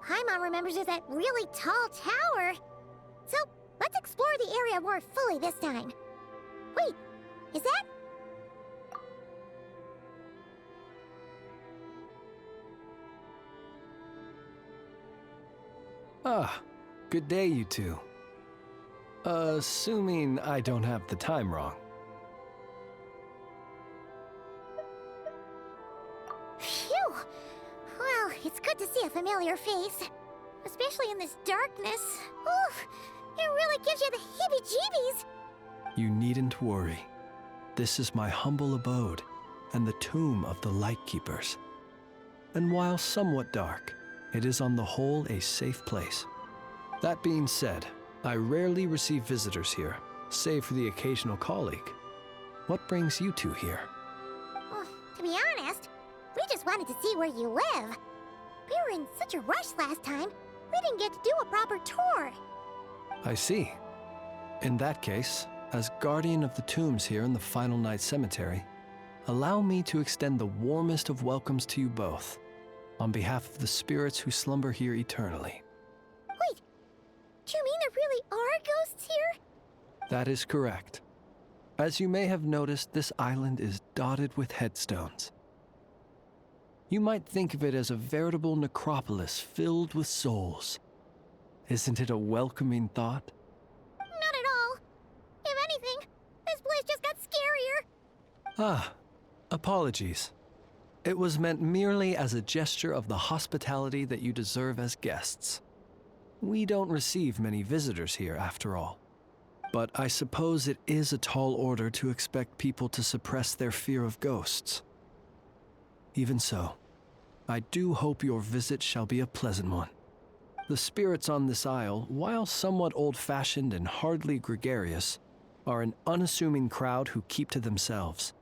Paimon remembers is that really tall tower. So, let's explore the area more fully this time. Wait, is that... Ah, good day, you two. Assuming I don't have the time wrong. Phew! Well, it's good to see a familiar face. Especially in this darkness. Oof! It really gives you the heebie-jeebies! You needn't worry. This is my humble abode, and the tomb of the Lightkeepers. And while somewhat dark, it is on the whole a safe place. That being said, I rarely receive visitors here, save for the occasional colleague. What brings you two here? Well, to be honest, we just wanted to see where you live. We were in such a rush last time, we didn't get to do a proper tour. I see. In that case, as guardian of the tombs here in the Final Night Cemetery, allow me to extend the warmest of welcomes to you both, on behalf of the spirits who slumber here eternally. Wait, do you mean there really are ghosts here? That is correct. As you may have noticed, this island is dotted with headstones. You might think of it as a veritable necropolis filled with souls. Isn't it a welcoming thought? Not at all. If anything, this place just got scarier. Ah, apologies. It was meant merely as a gesture of the hospitality that you deserve as guests. We don't receive many visitors here, after all. But I suppose it is a tall order to expect people to suppress their fear of ghosts. Even so, I do hope your visit shall be a pleasant one. The spirits on this isle, while somewhat old-fashioned and hardly gregarious, are an unassuming crowd who keep to themselves.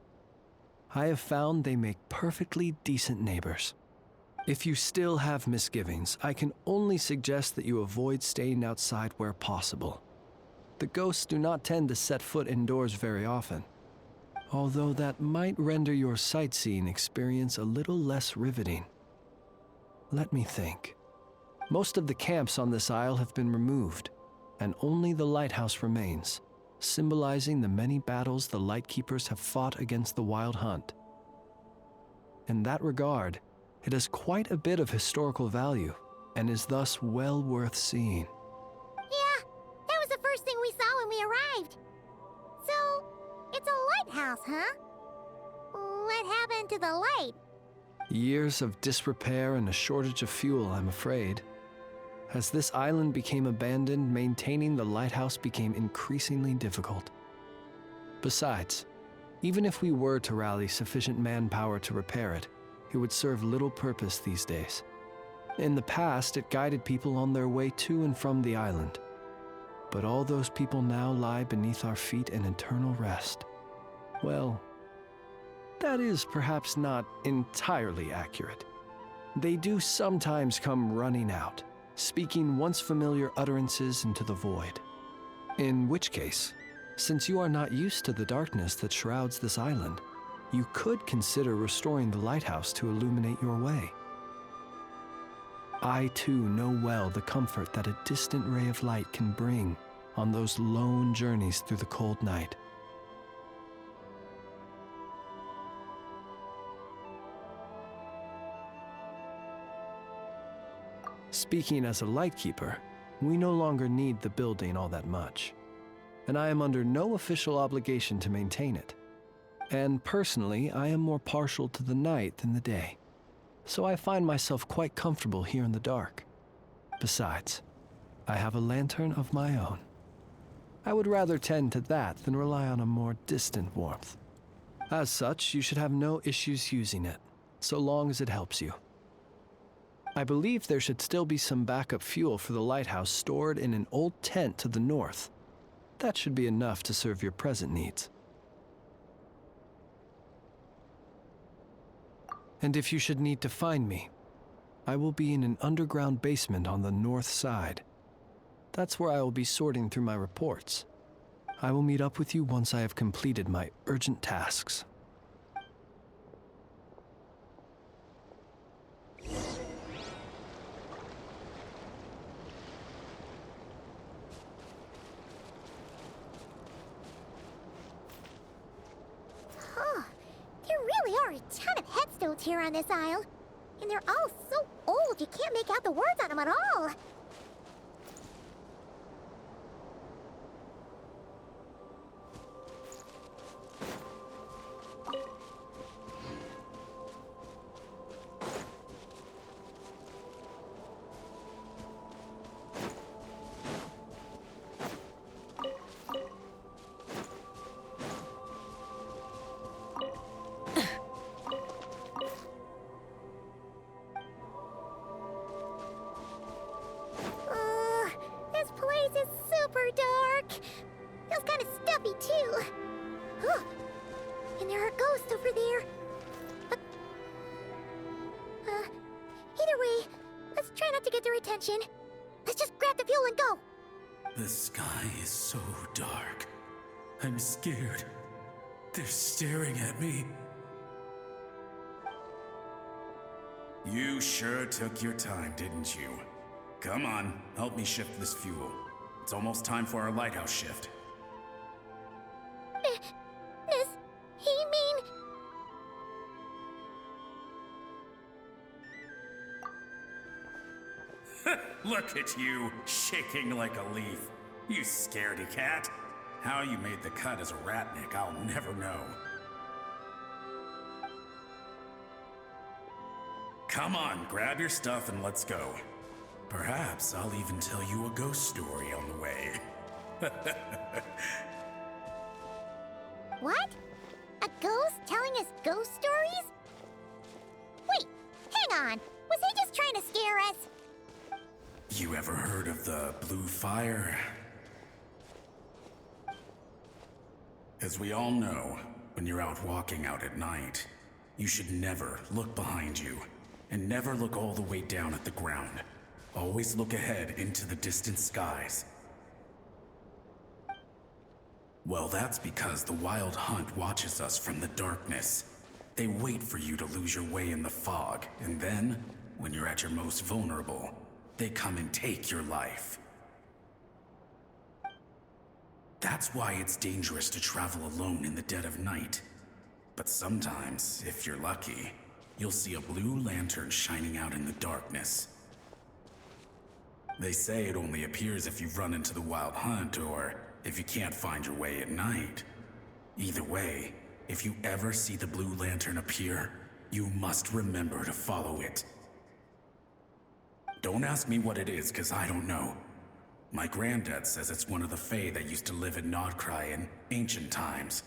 I have found they make perfectly decent neighbors. If you still have misgivings, I can only suggest that you avoid staying outside where possible. The ghosts do not tend to set foot indoors very often, although that might render your sightseeing experience a little less riveting. Let me think. Most of the camps on this isle have been removed, and only the lighthouse remains, symbolizing the many battles the Lightkeepers have fought against the Wild Hunt. In that regard, it has quite a bit of historical value, and is thus well worth seeing. Yeah, that was the first thing we saw when we arrived. So, it's a lighthouse, huh? What happened to the light? Years of disrepair and a shortage of fuel, I'm afraid. As this island became abandoned, maintaining the lighthouse became increasingly difficult. Besides, even if we were to rally sufficient manpower to repair it, it would serve little purpose these days. In the past, it guided people on their way to and from the island. But all those people now lie beneath our feet in eternal rest. Well, that is perhaps not entirely accurate. They do sometimes come running out, speaking once familiar utterances into the void. In which case, since you are not used to the darkness that shrouds this island, you could consider restoring the lighthouse to illuminate your way. I too know well the comfort that a distant ray of light can bring on those lone journeys through the cold night. Speaking as a Lightkeeper, we no longer need the building all that much, and I am under no official obligation to maintain it. And personally, I am more partial to the night than the day, so I find myself quite comfortable here in the dark. Besides, I have a lantern of my own. I would rather tend to that than rely on a more distant warmth. As such, you should have no issues using it, so long as it helps you. I believe there should still be some backup fuel for the lighthouse stored in an old tent to the north. That should be enough to serve your present needs. And if you should need to find me, I will be in an underground basement on the north side. That's where I will be sorting through my reports. I will meet up with you once I have completed my urgent tasks. notes here on this aisle. And they're all so old you can't make out the words on them at all. This place is super dark. Feels kind of stuffy, too. Huh. And there are ghosts over there. Either way, let's try not to get their attention. Let's just grab the fuel and go. The sky is so dark. I'm scared. They're staring at me. You sure took your time, didn't you? Come on, help me shift this fuel. It's almost time for our lighthouse shift. Does he mean... Look at you, shaking like a leaf. You scaredy cat. How you made the cut as a ratnik, I'll never know. Come on, grab your stuff and let's go. Perhaps I'll even tell you a ghost story on the way. What? A ghost telling us ghost stories? Wait, hang on. Was he just trying to scare us? You ever heard of the blue fire? As we all know, when you're out walking out at night, you should never look behind you, and never look all the way down at the ground. Always look ahead into the distant skies. Well, that's because the Wild Hunt watches us from the darkness. They wait for you to lose your way in the fog, and then, when you're at your most vulnerable, they come and take your life. That's why it's dangerous to travel alone in the dead of night. But sometimes, if you're lucky, you'll see a blue lantern shining out in the darkness. They say it only appears if you've run into the Wild Hunt or if you can't find your way at night. Either way, if you ever see the blue lantern appear, you must remember to follow it. Don't ask me what it is, 'cause I don't know. My granddad says it's one of the Fae that used to live in Nodcry in ancient times.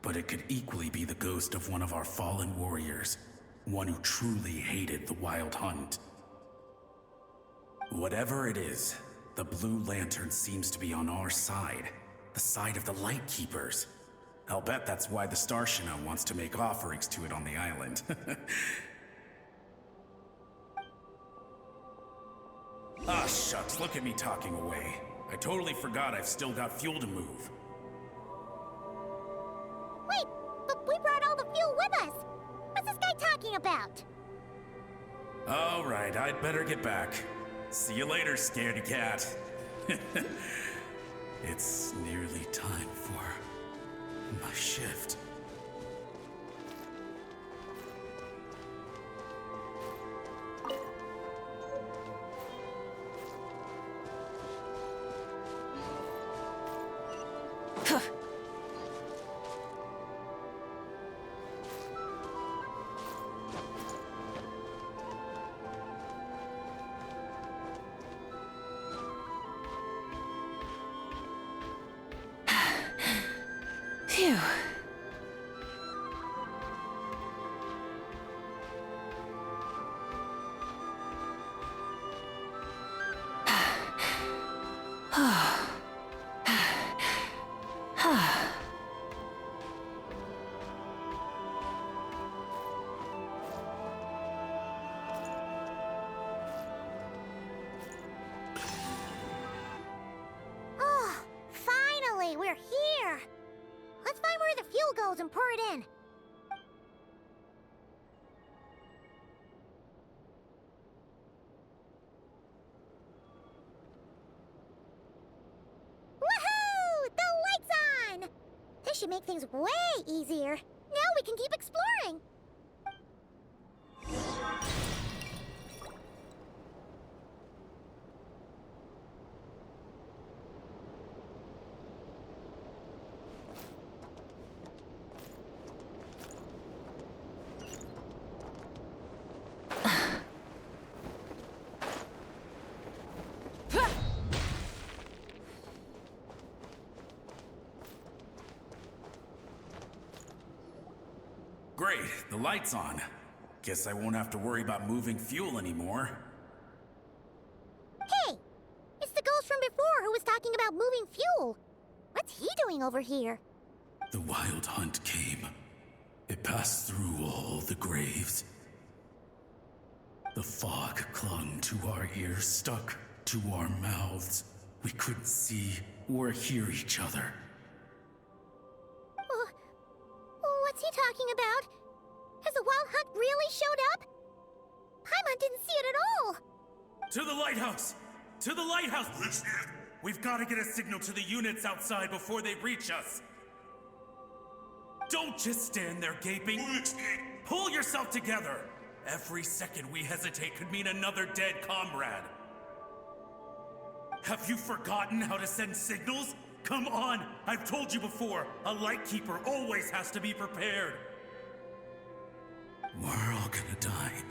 But it could equally be the ghost of one of our fallen warriors, one who truly hated the Wild Hunt. Whatever it is, the blue lantern seems to be on our side, the side of the Lightkeepers. I'll bet that's why the Starshina wants to make offerings to it on the island. Ah, shucks, look at me talking away. I totally forgot I've still got fuel to move. Wait, but we brought all the fuel with us. What's this guy talking about? All right, I'd better get back. See you later, scaredy cat. It's nearly time for my shift. Phew. Oh, finally, we're here. Let's find where the fuel goes and pour it in. Woohoo! The lights on! This should make things way easier. Now we can keep exploring. Wait, but we brought all the fuel with us. What's this guy talking about? Oh, right, great. The light's on. Guess I won't have to worry about moving fuel anymore. Hey! It's the ghost from before who was talking about moving fuel. What's he doing over here? The wild hunt came. It passed through all the graves. The fog clung to our ears, stuck to our mouths. We couldn't see or hear each other. What's he talking about? Has the wild hunt really showed up? Paimon didn't see it at all! To the lighthouse! To the lighthouse! We've got to get a signal to the units outside before they reach us. Don't just stand there gaping. Pull yourself together. Every second we hesitate could mean another dead comrade. Have you forgotten how to send signals? Come on! I've told you before, a lightkeeper always has to be prepared. We're all gonna die.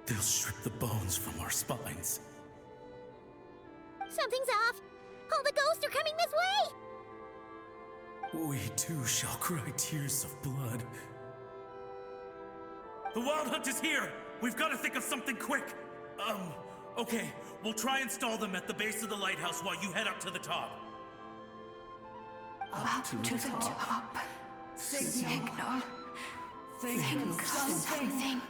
They'll strip the bones from our spines. Something's off! All the ghosts are coming this way! We too shall cry tears of blood. The wild hunt is here! We've got to think of something quick! Okay, we'll try and stall them at the base of the lighthouse while you head up to the top. Up to the top. Signal. Think of something.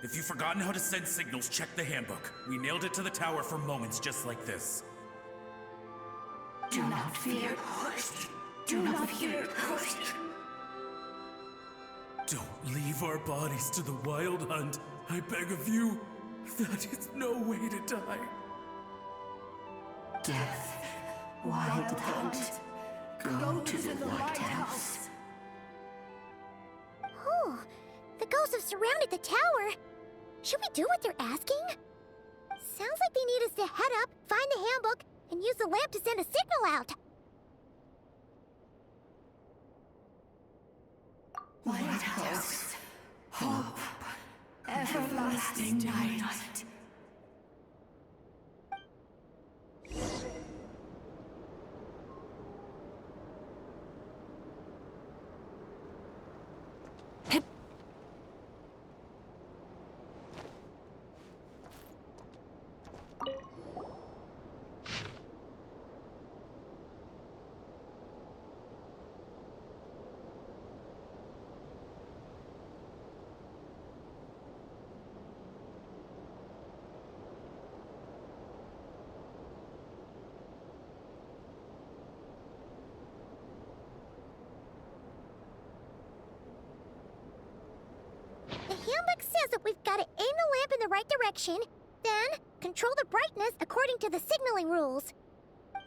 If you've forgotten how to send signals, check the handbook. We nailed it to the tower for moments just like this. Do not fear. Do not fear. Don't leave our bodies to the wild hunt. I beg of you. That is no way to die. Death. Wild hunt. Go to the lighthouse. Oh, the ghosts have surrounded the tower. Should we do what they're asking? Sounds like they need us to head up, find the handbook, and use the lamp to send a signal out. Lighthouse. Hope. Everlasting night. The handbook says that we've got to aim the lamp in the right direction, then control the brightness according to the signaling rules.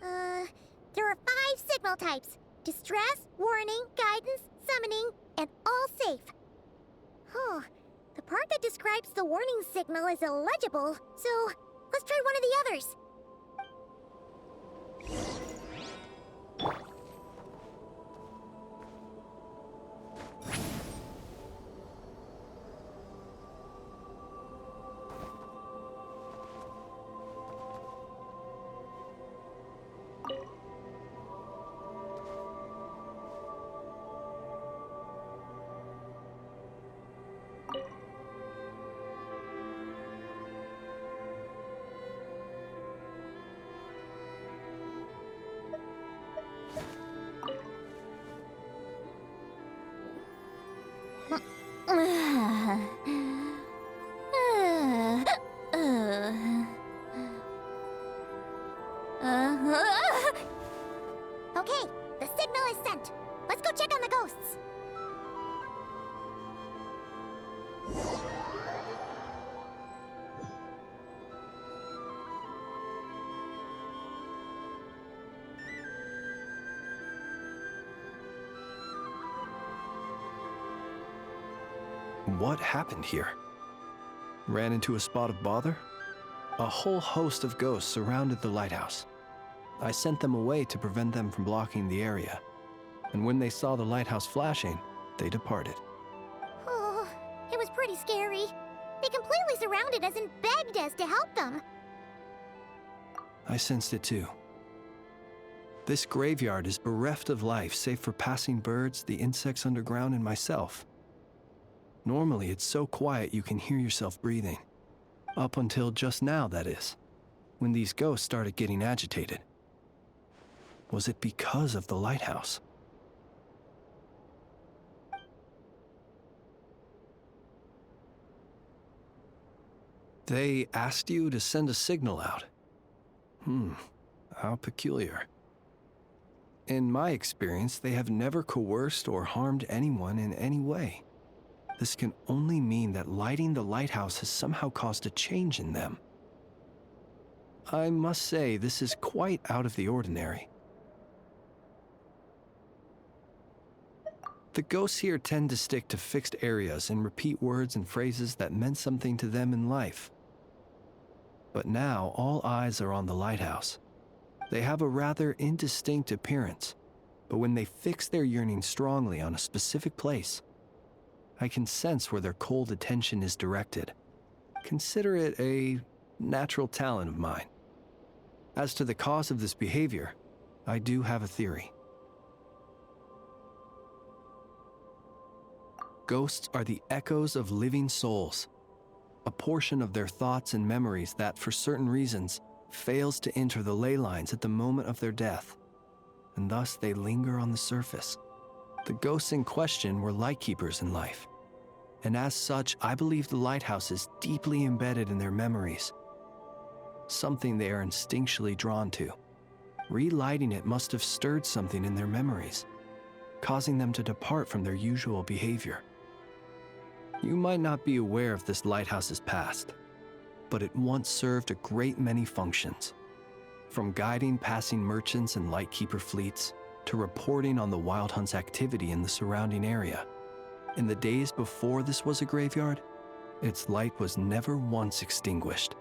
There are 5 signal types: distress, warning, guidance, summoning, and all safe. Huh. The part that describes the warning signal is illegible, so let's try one of the others. Okay, the signal is sent. Let's go check on the ghosts. What happened here? Ran into a spot of bother? A whole host of ghosts surrounded the lighthouse. I sent them away to prevent them from blocking the area. And when they saw the lighthouse flashing, they departed. Oh, it was pretty scary. They completely surrounded us and begged us to help them. I sensed it too. This graveyard is bereft of life save for passing birds, the insects underground, and myself. Normally, it's so quiet you can hear yourself breathing. Up until just now, that is, when these ghosts started getting agitated. Was it because of the lighthouse? They asked you to send a signal out. How peculiar. In my experience, they have never coerced or harmed anyone in any way. This can only mean that lighting the lighthouse has somehow caused a change in them. I must say, this is quite out of the ordinary. The ghosts here tend to stick to fixed areas and repeat words and phrases that meant something to them in life. But now, all eyes are on the lighthouse. They have a rather indistinct appearance, but when they fix their yearning strongly on a specific place, I can sense where their cold attention is directed. Consider it a natural talent of mine. As to the cause of this behavior, I do have a theory. Ghosts are the echoes of living souls, a portion of their thoughts and memories that, for certain reasons, fails to enter the ley lines at the moment of their death, and thus they linger on the surface. The ghosts in question were lightkeepers in life, and as such, I believe the lighthouse is deeply embedded in their memories, something they are instinctually drawn to. Relighting it must have stirred something in their memories, causing them to depart from their usual behavior. You might not be aware of this lighthouse's past, but it once served a great many functions. From guiding passing merchants and lightkeeper fleets, to reporting on the Wild Hunt's activity in the surrounding area. In the days before this was a graveyard, its light was never once extinguished.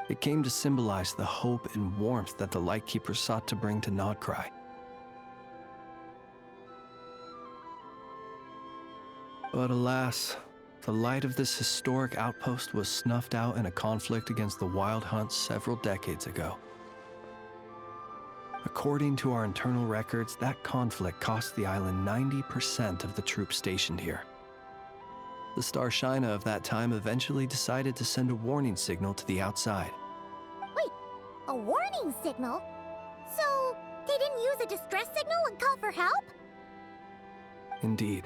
It came to symbolize the hope and warmth that the lightkeeper sought to bring to Nodcry. But alas, the light of this historic outpost was snuffed out in a conflict against the Wild Hunt several decades ago. According to our internal records, that conflict cost the island 90% of the troops stationed here. The Starshina of that time eventually decided to send a warning signal to the outside. Wait, a warning signal? So, they didn't use a distress signal and call for help? Indeed.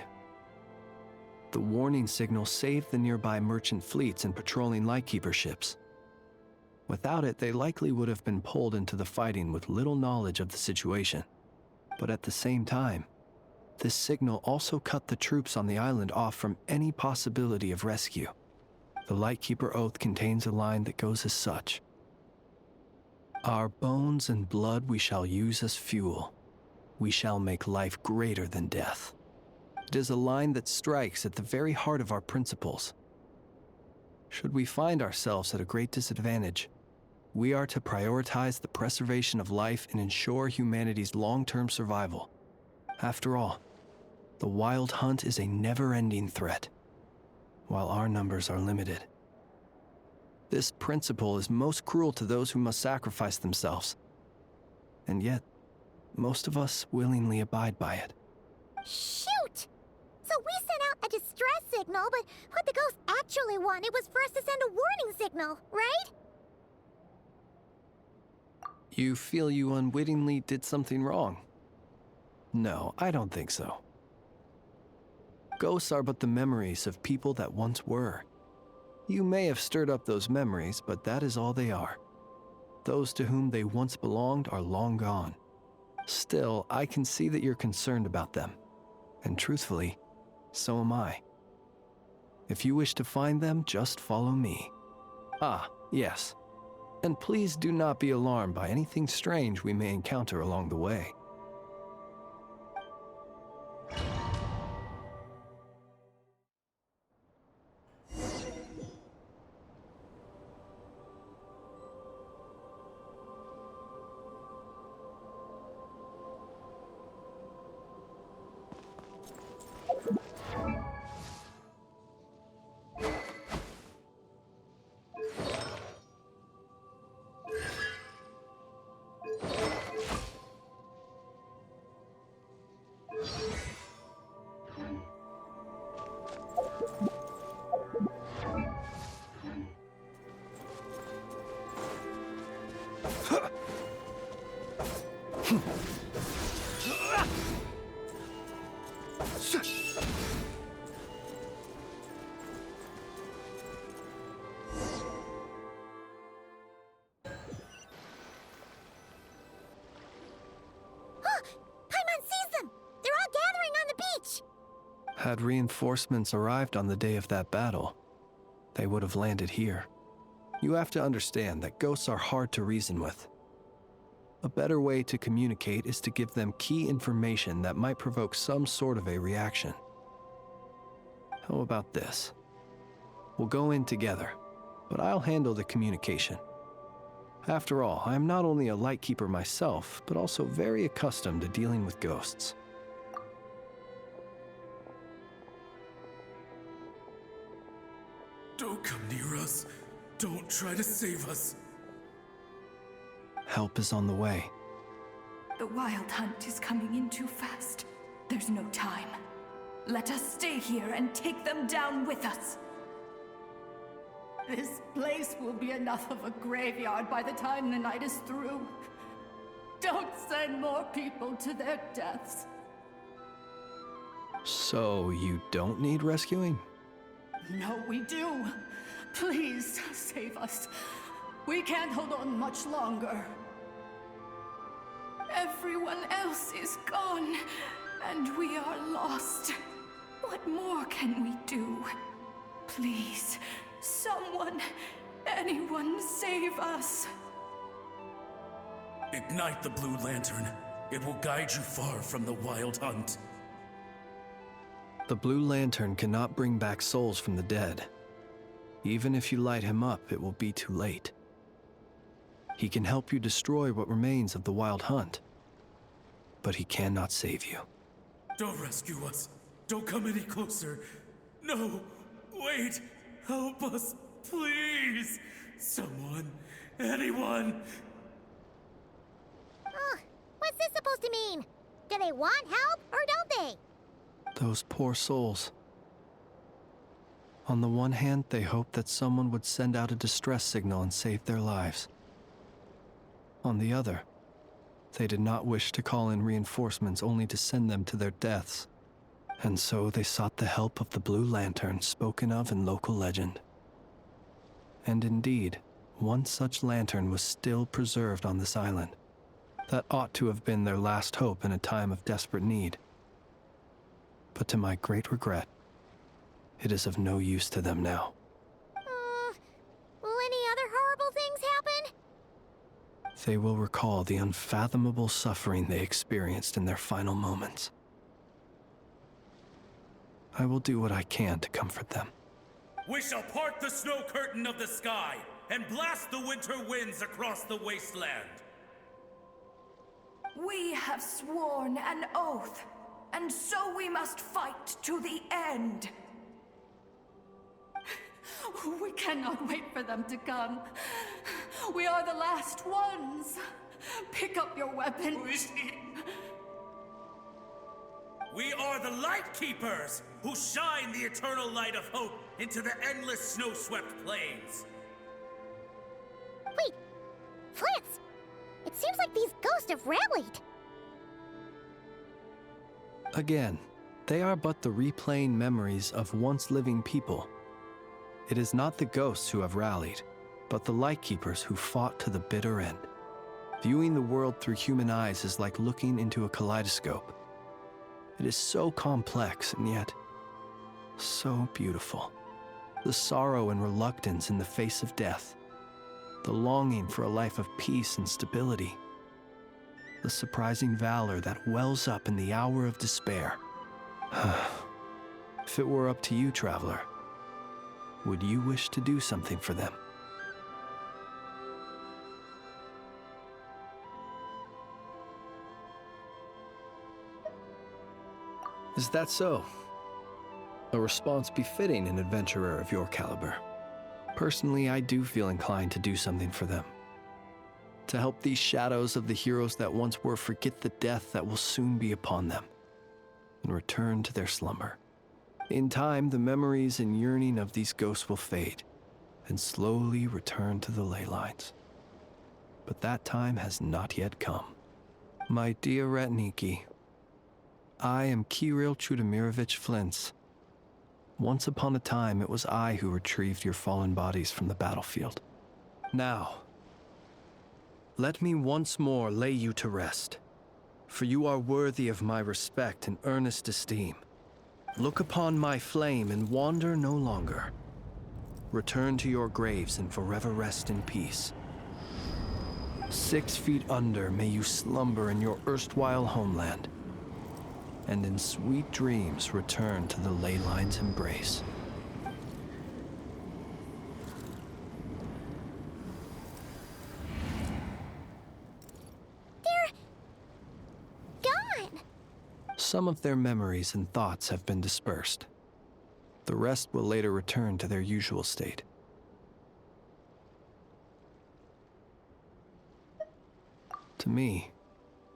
The warning signal saved the nearby merchant fleets and patrolling lightkeeper ships. Without it, they likely would have been pulled into the fighting with little knowledge of the situation. But at the same time, this signal also cut the troops on the island off from any possibility of rescue. The Lightkeeper Oath contains a line that goes as such: "Our bones and blood we shall use as fuel. We shall make life greater than death." It is a line that strikes at the very heart of our principles. Should we find ourselves at a great disadvantage, we are to prioritize the preservation of life and ensure humanity's long-term survival. After all, the Wild Hunt is a never-ending threat, while our numbers are limited. This principle is most cruel to those who must sacrifice themselves, and yet, most of us willingly abide by it. Shoot! So we sent out a distress signal, but what the ghost actually wanted was for us to send a warning signal, right? You feel you unwittingly did something wrong? No, I don't think so. Ghosts are but the memories of people that once were. You may have stirred up those memories, but that is all they are. Those to whom they once belonged are long gone. Still, I can see that you're concerned about them. And truthfully, so am I. If you wish to find them, just follow me. Ah, yes. And please do not be alarmed by anything strange we may encounter along the way. Paimon sees them! They're all gathering on the beach! Had reinforcements arrived on the day of that battle, they would have landed here. You have to understand that ghosts are hard to reason with. A better way to communicate is to give them key information that might provoke some sort of a reaction. How about this? We'll go in together, but I'll handle the communication. After all, I am not only a Lightkeeper myself, but also very accustomed to dealing with ghosts. Don't come near us. Don't try to save us. Help is on the way. The Wild Hunt is coming in too fast. There's no time. Let us stay here and take them down with us. This place will be enough of a graveyard by the time the night is through. Don't send more people to their deaths. So you don't need rescuing? No, we do. Please, save us. We can't hold on much longer. Everyone else is gone, and we are lost. What more can we do? Please, someone, anyone save us. Ignite the blue lantern. It will guide you far from the Wild Hunt. The blue lantern cannot bring back souls from the dead. Even if you light him up, it will be too late. He can help you destroy what remains of the Wild Hunt, but he cannot save you. Don't rescue us. Don't come any closer. No, wait. Help us, please. Someone, anyone. What's this supposed to mean? Do they want help, or don't they? Those poor souls. On the one hand, they hoped that someone would send out a distress signal and save their lives. On the other, they did not wish to call in reinforcements only to send them to their deaths. And so they sought the help of the Blue Lantern spoken of in local legend. And indeed, one such lantern was still preserved on this island. That ought to have been their last hope in a time of desperate need. But to my great regret, it is of no use to them now. Will any other horrible things happen? They will recall the unfathomable suffering they experienced in their final moments. I will do what I can to comfort them. We shall part the snow curtain of the sky and blast the winter winds across the wasteland. We have sworn an oath, and so we must fight to the end. We cannot wait for them to come. We are the last ones. Pick up your weapon. We are the Lightkeepers, who shine the eternal light of hope into the endless snow-swept plains. Wait, Flintz! It seems like these ghosts have rallied. Again, they are but the replaying memories of once living people. It is not the ghosts who have rallied, but the Lightkeepers who fought to the bitter end. Viewing the world through human eyes is like looking into a kaleidoscope. It is so complex and yet so beautiful. The sorrow and reluctance in the face of death. The longing for a life of peace and stability. The surprising valor that wells up in the hour of despair. If it were up to you, traveler, would you wish to do something for them? Is that so? A response befitting an adventurer of your caliber. Personally, I do feel inclined to do something for them. To help these shadows of the heroes that once were forget the death that will soon be upon them, and return to their slumber. In time, the memories and yearning of these ghosts will fade, and slowly return to the ley lines. But that time has not yet come. My dear Ratniki, I am Kirill Chudamirovich Flintz. Once upon a time, it was I who retrieved your fallen bodies from the battlefield. Now, let me once more lay you to rest, for you are worthy of my respect and earnest esteem. Look upon my flame and wander no longer. Return to your graves and forever rest in peace. 6 feet under may you slumber in your erstwhile homeland, and in sweet dreams return to the ley line's embrace. They're gone. Some of their memories and thoughts have been dispersed. The rest will later return to their usual state. To me,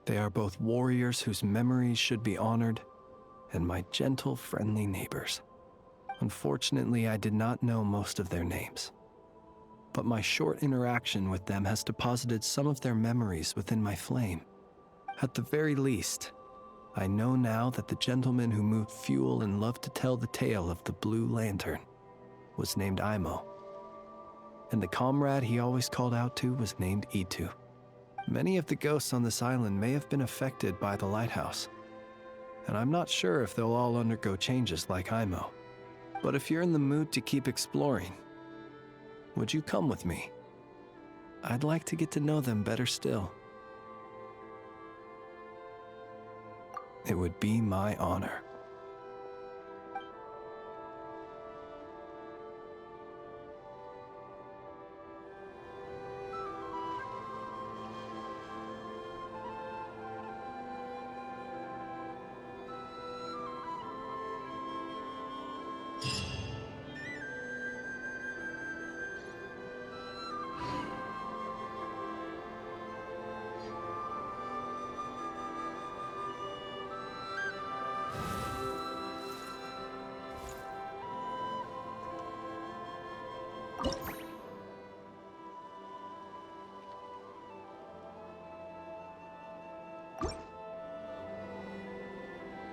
they are both warriors whose memories should be honored, and my gentle, friendly neighbors. Unfortunately, I did not know most of their names, but my short interaction with them has deposited some of their memories within my flame. At the very least, I know now that the gentleman who moved fuel and loved to tell the tale of the Blue Lantern was named Imo, and the comrade he always called out to was named Itu. Many of the ghosts on this island may have been affected by the Lighthouse, and I'm not sure if they'll all undergo changes like Imo. But if you're in the mood to keep exploring, would you come with me? I'd like to get to know them better still. It would be my honor.